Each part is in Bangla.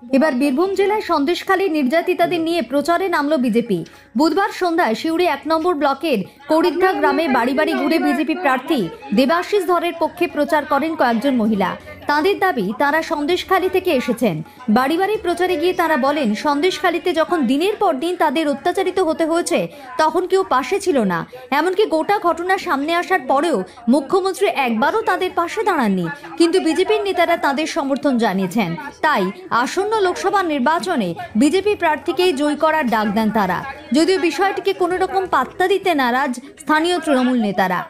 এবার বীরভূম জেলায় সন্দেশখালী নির্যাতিতাদের নিয়ে প্রচারে নামল বিজেপি। বুধবার সন্ধ্যায় সিউড়ি ১ নম্বর ব্লকের করিদ্ধা গ্রামে বাড়ি বাড়ি ঘুরে বিজেপি প্রার্থী দেবাশিস ধরের পক্ষে প্রচার করেন কয়েকজন মহিলা। তাঁদের দাবি তারা সন্দেশখালী থেকে এসেছেন। বাড়ি বাড়ি প্রচারে গিয়ে তারা বলেন, সন্দেশখালীতে যখন দিনের পর দিন তাদের অত্যাচারিত হতে হয়েছে তখন কেউ পাশে ছিল না। এমনকি গোটা ঘটনা সামনে আসার পরেও মুখ্যমন্ত্রী একবারও তাদের পাশে দাঁড়াননি। কিন্তু বিজেপির নেতারা তাদের সমর্থন জানিয়েছেন। তাই আসন্ন লোকসভা নির্বাচনে বিজেপি প্রার্থীকেই জয়ী করার ডাক দেন তারা। যদিও বিষয়টিকে কোনো রকম পাত্তা দিতে নারাজ স্থানীয় তৃণমূল নেতারা।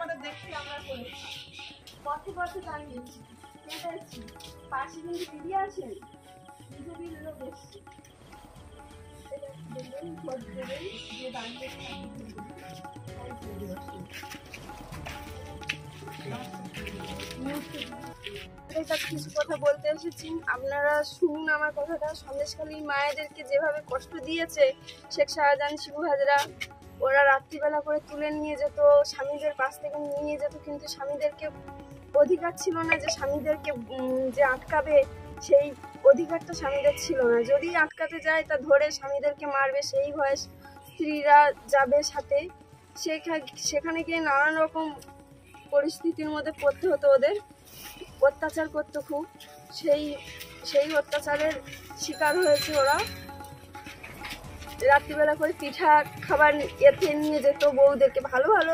কিছু কথা বলতে এসেছি, আপনারা শুনুন আমার কথাটা। সন্দেশখালীর মায়েদেরকে যেভাবে কষ্ট দিয়েছে শেখ শাহজাহান, শিবু হাজরা, ওরা রাত্রিবেলা করে তুলে নিয়ে যেত, স্বামীদের পাশ থেকে নিয়ে যেত, কিন্তু স্বামীদেরকে অধিকার ছিল না যে স্বামীদেরকে যে আটকাবে, সেই অধিকারটা স্বামীদের ছিল না। যদি আটকাতে যায় তা ধরে স্বামীদেরকে মারবে, সেই ভয়ে স্ত্রীরা যাবে সাথে। সেখানে গিয়ে নানান রকম পরিস্থিতির মধ্যে পড়তে হতো, ওদের অত্যাচার করতো খুব। সেই অত্যাচারের শিকার হয়েছে ওরা। রাত্রিবেলা করে পিঠা খাবার এতে নিয়ে যেত, বউদেরকে ভালো ভালো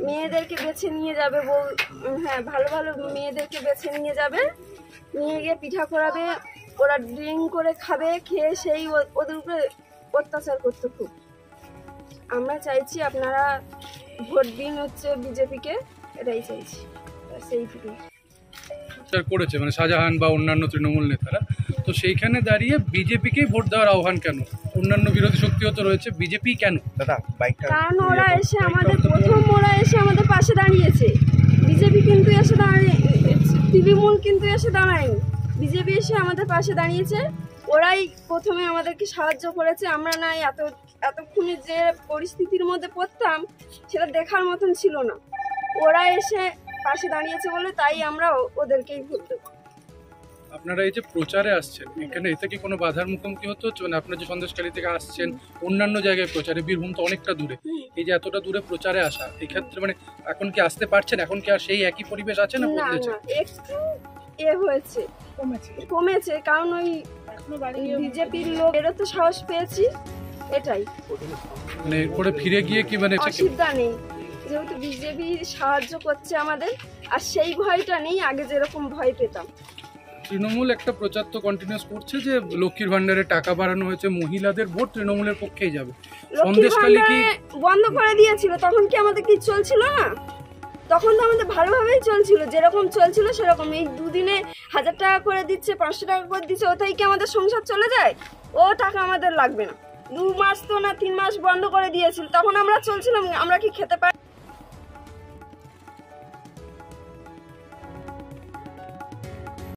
মেয়েদেরকে বেছে নিয়ে যাবে, ভালো ভালো মেয়েদেরকে বেছে নিয়ে যাবে, নিয়ে গিয়ে পিঠা করাবে, ওরা ড্রিঙ্ক করে খাবে, খেয়ে সেই ওদের উপরে অত্যাচার করতো খুব। আমরা চাইছি আপনারা ভোট দিন হচ্ছে বিজেপিকে, এটাই চাইছি। সেইটুকু করেছে মানে শাহজাহান বা অন্যান্য তৃণমূল নেতারা, তো সেইখানে দাঁড়িয়ে বিজেপিকেই ভোট দেওয়ার আহ্বান কেন? অন্যান্য বিরোধী শক্তিও তো রয়েছে, বিজেপি কেন? কারণ ওরা এসে আমাদের পাশে দাঁড়িয়েছে। বিজেপি কিন্তু এসে তৃণমূল কিন্তু এসে দাঁড়ায়নি, বিজেপি এসে আমাদের পাশে দাঁড়িয়েছে। ওরাই প্রথমে আমাদেরকে সাহায্য করেছে। আমরা না এতক্ষণে যে পরিস্থিতির মধ্যে পড়তাম সেটা দেখার মতন ছিল না। ওরা এসে পাশে দাঁড়িয়েছে বলে তাই আমরা ওদেরকেই ভোট দেব। আপনারা এই যে প্রচারে আসছেন, এখানে এতে কি কোনো বাধার মুখোমুখি হতে হচ্ছে? মানে আপনারা যে সন্দেশখালী থেকে আসছেন, অন্যান্য জায়গায় প্রচারে, বীরভূম তো অনেকটা দূরে, এই যে এতটা দূরে প্রচারে আসা, এই ক্ষেত্রে মানে এখন কি আসতে পারছেন? এখন কি আর সেই একই পরিবেশ আছে না বদলেছে? একটু হয়েছে, কমেছে, কারণ ওই বিজেপির লোক বেরোতে সাহস পেয়েছি, এটাই। মানে করে ফিরে গিয়ে কি মানে অসুবিধা নেই, যেহেতু বিজেপি সাহায্য করছে আমাদের, আর সেই ভয়টা নেই আগে যেরকম ভয় পেতাম। তৃণমূল একটা প্রচার তো কন্টিনিউস করছে যে লক্ষ্মীর ভান্ডারে টাকা বাড়ানো হয়েছে, মহিলাদের ভোট তৃণমূলের পক্ষেই যাবে। সন্দেশখালী কি বন্ধ করে দিয়েছিল, তখন কি আমাদের কি চলছিল না? তখন তো আমাদের ভালোভাবেই চলছিল, যেরকম চলছিল সেরকম। এই দুদিনে 1000 টাকা করে দিচ্ছে, 500 টাকা করে দিচ্ছে, ওটাই কি আমাদের সংসার চলে যায়? ও টাকা আমাদের লাগবে না। 2 মাস তো না 3 মাস বন্ধ করে দিয়েছিল, তখন আমরা চলছিলাম, আমরা কি খেতে পারি?